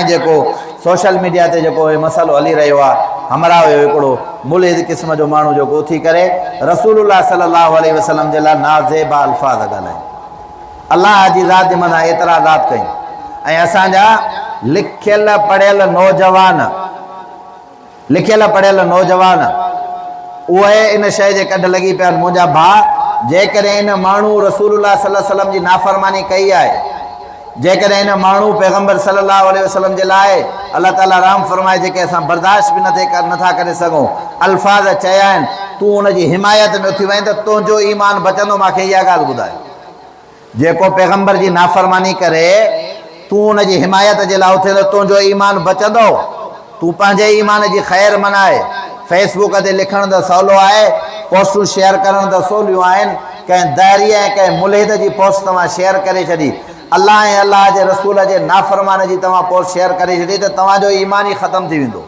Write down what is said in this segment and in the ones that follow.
जेको social media ते जेको मसलो हली रहियो आहे हमरा हिकिड़ो मुल्हिद क़िस्म जो माण्हू जेको उथी करे रसूलुल्लाह सल्लल्लाहु अलैहि वसल्लम जे लाइ नाज़ेबा अल्फाज़ ॻाल्हाए अल्लाह जी ज़ात जे मथां एतिराज़ात कई ऐं असांजा लिखियल पढ़ियल नौजवान उहे इन शइ जे कढ लॻी पिया आहिनि। मुंहिंजा भाउ जेकॾहिं इन माण्हू रसूलुल्लाह सल्लल्लाहु अलैहि वसल्लम जी नाफ़रमानी कई आहे, जेकॾहिं इन माण्हू पैगम्बर सल्लल्लाहु अलैहि वसल्लम जे लाइ अल्लाह ताला राम फरमाए जेके असां बर्दाश्त बि नथा करे सघूं अल्फाज़ चया आहिनि, तूं उनजी हिमायत में उथी वहीं त तुंहिंजो ईमान बचंदो। मूंखे इहा ॻाल्हि ॿुधाए, जेको पैगम्बर जी नाफ़रमानी करे तूं उनजी हिमायत जे लाइ उथे त तुंहिंजो ईमान बचंदो। तूं पंहिंजे ईमान जी ख़ैर मनाए। फेसबुक ते लिखण त सवलो आहे, पोस्टूं शेयर करण त सवलियूं आहिनि। कंहिं दहरी ऐं कंहिं मुल्हिद जी पोस्ट तव्हां शेयर करे छॾी, अल्लाह ऐं अल्लाह जे रसूल जे नाफ़रमान जी तव्हां पोस्ट शेयर करे छॾी त तव्हांजो ईमान ई ख़तमु थी वेंदो।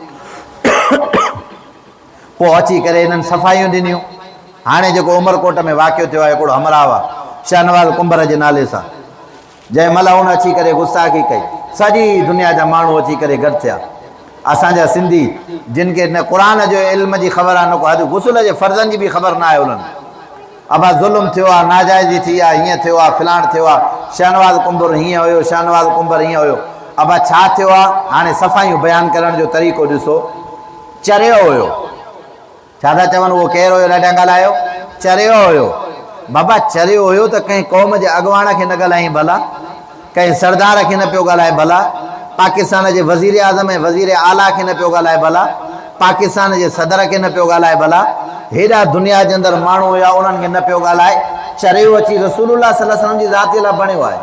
पोइ अची करे इन्हनि सफ़ाइयूं ॾिनियूं। हाणे जेको उमरकोट में वाक़ियो थियो आहे, हिकिड़ो हमराह आहे शाहनवाज़ कुंबर जे नाले सां, जंहिं महिल हुन अची करे गुस्ताखी कई, सॼी दुनिया जा माण्हू अची करे गॾु थिया। असांजा सिंधी जिन खे न क़ुर जो इल्म जी ख़बर आहे, न को हद गुस्ल जे फ़र्ज़नि जी बि ख़बर न आहे, उन्हनि अबा ज़ुल्म थियो आहे, नाजाइज़ी थी आहे, हीअं थियो आहे, फिलाण थियो आहे, शाहनवाज़ कुंबर हीअं हुयो, शाहनवाज़ कुंबर हीअं हुयो। अबा छा थियो आहे? हाणे सफ़ाइयूं बयानु करण जो तरीक़ो ॾिसो। चरियो हुयो, छा था चवनि, उहो केरु हुयो? ॾाढा ॻाल्हायो, चरियो हुयो। बाबा चरियो हुयो त कंहिं क़ौम जे अॻुवाण खे न ॻाल्हाई भला, कंहिं सरदार खे न पियो ॻाल्हाए भला, पाकिस्तान जे वज़ीर आज़म ऐं वज़ीर आला खे न पियो ॻाल्हाए भला, पाकिस्तान जे सदर खे न पियो ॻाल्हाए भला, हेॾा दुनिया जे अंदरि माण्हू हुया उन्हनि खे न पियो ॻाल्हाए। चरियो अची रसूलुल्लाह सल्लल्लाहु अलैहि वसल्लम जी ज़ात लाइ बणियो आहे।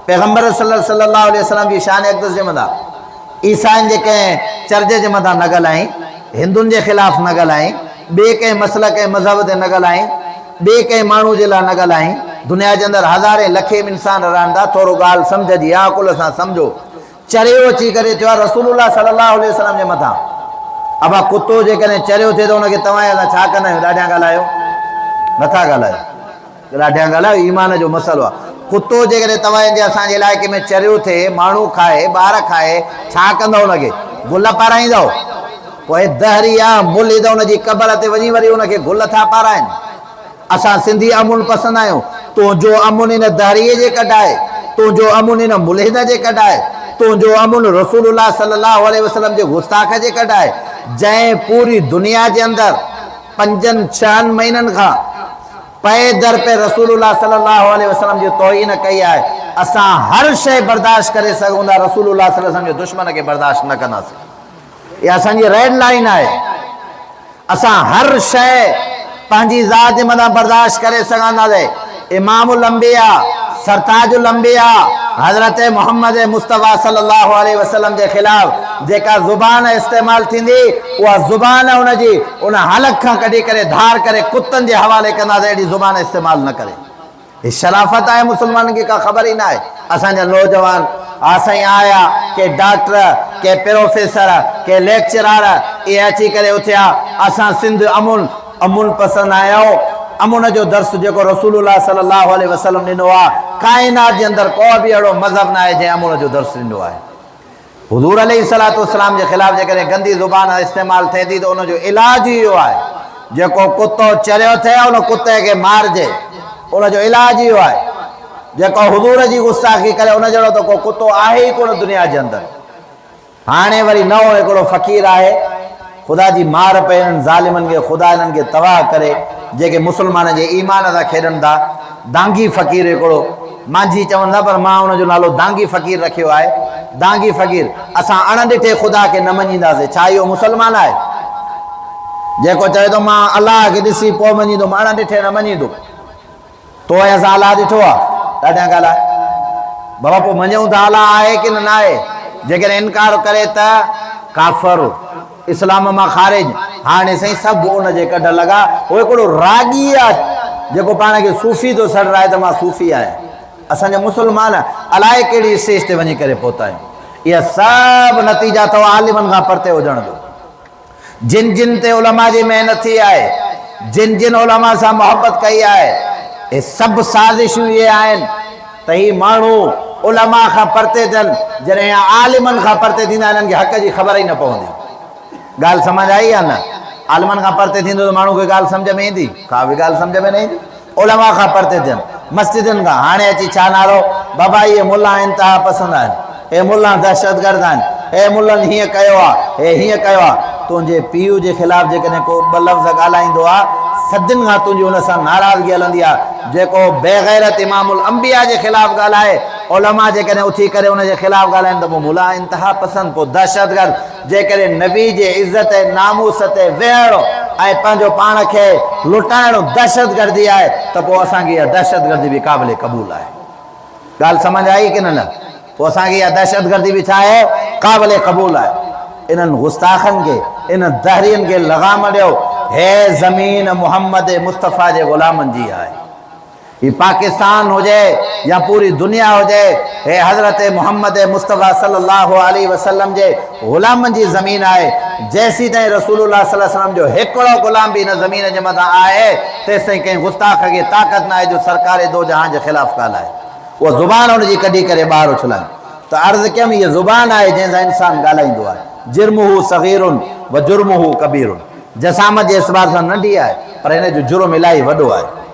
पैगम्बर सल्लल्लाहु अलैहि वसल्लम जी शान अक़दस जे मथां, ईसाइनि जे कंहिं चर्च जे मथां न ॻाल्हाई, हिंदुनि जे ख़िलाफ़ु न ॻाल्हाई, ॿिए कंहिं मसलक ऐं मज़हब ते न ॻाल्हाई, ॿिए कंहिं माण्हू जे लाइ न ॻाल्हाई। दुनिया जे अंदरि हज़ारे लखे इंसान रहंदा, थोरो ॻाल्हि सम्झ जी आकुल सां सम्झो। चरियो अची करे थियो आहे रसूलुल्लाह सल्लल्लाहु अलैहि वसल्लम जे मथां। अबा कुतो जेकॾहिं चरियो थिए त हुनखे तव्हां असां छा कंदा आहियूं? ॾाढा ॻाल्हायो, नथा ॻाल्हायो, ॾाढा ॻाल्हायो, ईमान जो मसइलो आहे। कुतो जेकॾहिं तव्हांजे असांजे इलाइक़े में चरियो थिए, माण्हू खाए, ॿार खाए, छा कंदव? हुनखे गुल पाराईंदव? पोइ दहरी आहे मुल्हिद हुनजी क़बर ते वञी वरी हुनखे गुल था पाराइनि। असां सिंधी अमुन पसंदि आहियूं। तुंहिंजो अमुन इन दहरीअ जे कढाए, तुंहिंजो अमुन इन मुल्हिद जे कढाए, तुंहिंजो अमुन रसूलुल्लाह सल्लल्लाहु अलैहि वसल्लम जे गुस्ताख जे कढाए, जंहिं पूरी दुनिया जे अंदरि 5-6 महीननि खां पए दर पे रसूलुल्लाह सल्लल्लाहु अलैहि वसल्लम जी तौहीन कई आहे। असां हर शइ बर्दाश्त करे सघूं था, रसूलुल्लाह सल्लल्लाहु अलैहि वसल्लम जे दुश्मन खे बर्दाश्त न कंदासीं। इहा असांजी रेड लाइन आहे। असां हर शइ पंहिंजी ज़ात जे मथां बर्दाश्त करे सघंदासीं। इमामुल अंबिया, सरताजुल अंबिया हज़रत मोहम्मद मुस्तफ़ा सल्लल्लाहु अलैहि वसल्लम जे ख़िलाफ़ जेका ज़ुबान इस्तेमालु थींदी, उहा ज़ुबान हुनजी उन हलक खां कढी करे धार करे कुतनि जे हवाले कंदासीं। अहिड़ी ज़ुबान इस्तेमालु न करे। हीअ शराफ़त आहे, मुस्लमाननि खे का ख़बर ई न आहे। असांजा नौजवान असां आया, के डॉक्टर, के प्रोफेसर, के लेक्चरार, इहे अची करे उथिया, असां सिंध अमुन पसंदि आहियो। अमुन जो दर्स जेको रसूलुल्लाह सल्लल्लाहु अलैहि वसल्लम ॾिनो आहे, काइनात जे अंदरि को बि अहिड़ो मज़हब न आहे जंहिं अमुन जो दर्स ॾिनो आहे। हुज़ूर अलैहिस्सलातु वस्सलाम जे ख़िलाफ़ जेकॾहिं गंदी ज़ुबान इस्तेमालु थिए थी त उनजो इलाजु इहो आहे, जेको कुतो चरियो थिए उन कुते खे मारिजे, उनजो इलाजु इहो आहे। जेको हुज़ूर जी गुस्ताखी करे उन जहिड़ो त को कुतो आहे ई कोन दुनिया जे अंदरि। हाणे वरी नओं हिकिड़ो फ़क़ीर आहे, ख़ुदा जी मार पे इन्हनि ज़ालिमनि खे ख़ुदा इन्हनि खे तबाह करे, जेके मुस्लमान जे ईमान सां खेॾनि था। दांगी फ़क़ीर हिकिड़ो, मांझी चवंदा पर मां हुनजो नालो दांगी फ़क़ीर रखियो आहे। दांगी फ़क़ीर, असां अण ॾिठे ख़ुदा खे न मञींदासीं। छा इहो मुस्लमान आहे? जेको चए थो मां अलाह खे ॾिसी पोइ मञींदुमि, अण ॾिठे न मञींदुमि। तो असां अलाह ॾिठो आहे? ॾाढा ॻाल्हाए बाबा, पोइ मञूं था अलाह आहे की न आहे? जेकॾहिं इनकार करे त काफ़र, इस्लाम मां ख़ारिज। हाणे साईं सभु उनजे कढ लॻा। उहो हिकिड़ो रागी आहे जेको पाण खे सूफ़ी थो सॾाए त मां सूफ़ी आहियां। असांजा मुस्लमान अलाए कहिड़ी स्टेज ते वञी करे पहुता आहियूं। इहा सभु नतीजा अथव आलिमनि खां परते हुजण जो। जिन ते उलमा जी महिनत थी आहे, जिन उलमा सां मोहबत कई आहे, हे सभु साज़िशूं इहे आहिनि त ही माण्हू उलमा खां परते थियनि जॾहिं आलिमनि खां परते थींदा इन्हनि खे हक़ जी ख़बर ई न पवंदी। ॻाल्हि सम्झ आई आहे न? आलिमनि खां परते थींदो त माण्हू खे ॻाल्हि सम्झ में ईंदी? का बि ॻाल्हि सम्झ में न ईंदी। उलमा खां परते थियनि, मस्जिदुनि खां। हाणे अची छा नारो? बाबा इहे मुला इंतिहा पसंदि आहिनि, हे मुला दहशतगर्द आहिनि, हे मुलनि हीअं कयो आहे, हे हीअं कयो आहे। तुंहिंजे पीउ जे ख़िलाफ़ु जेकॾहिं को ॿ लफ़्ज़ ॻाल्हाईंदो आहे, सदियुनि खां तुंहिंजी हुन सां नाराज़गी हलंदी आहे। जेको बेग़ैरत इमामुल अंबिया जे ख़िलाफ़ु ॻाल्हाए, उलमा जेकॾहिं उथी करे उनजे ख़िलाफ़ु ॻाल्हाइनि त पोइ मुला इंतिहा पसंदि, पोइ दहशतगर्द। जेकॾहिं नबी जे इज़त ऐं नामूस ते वेहणो ऐं पंहिंजो पाण खे लुटाइणो दहशतगर्दी आहे, त पोइ असांखे इहा दहशतगर्दी बि क़ाबिल क़बूल आहे। ॻाल्हि सम्झ आई की न? पोइ असांखे इहा दहशतगर्दी बि छा आहे? क़ाबिल क़बूल आहे। इन्हनि गुस्ताखनि खे, इन दहरियुनि खे लॻाम ॾियो, हे ज़मीन मुहम्मद मुस्तफ़ा जे ग़ुलामनि जी आहे। ही पाकिस्तान हुजे या पूरी दुनिया हुजे, हे हज़रत मुहम्मद मुस्तफ़ा सल्लल्लाहु अलैहि वसल्लम जे ग़ुलामनि जी ज़मीन आहे। जेसीं ताईं रसूलुल्लाह सल्लल्लाहु अलैहि वसल्लम जो हिकिड़ो ग़ुलाम बि हिन ज़मीन जे मथां आहे, तेसिताईं कंहिं गुस्ताख खे ताक़त न आहे जो सरकार दो जहां जे ख़िलाफ़ु ॻाल्हाए। उहा ज़ुबान हुनजी कढी करे ॿाहिरि उछलाए। त अर्ज़ु कयमि, इहा ज़ुबान आहे जंहिंसां इंसानु ॻाल्हाईंदो आहे। जुर्मुहु सग़ीरुन व जुर्मुहु कबीरुन। जसामत जे एतबार सां नंढी आहे, पर हिन जो जुर्म इलाही वॾो आहे।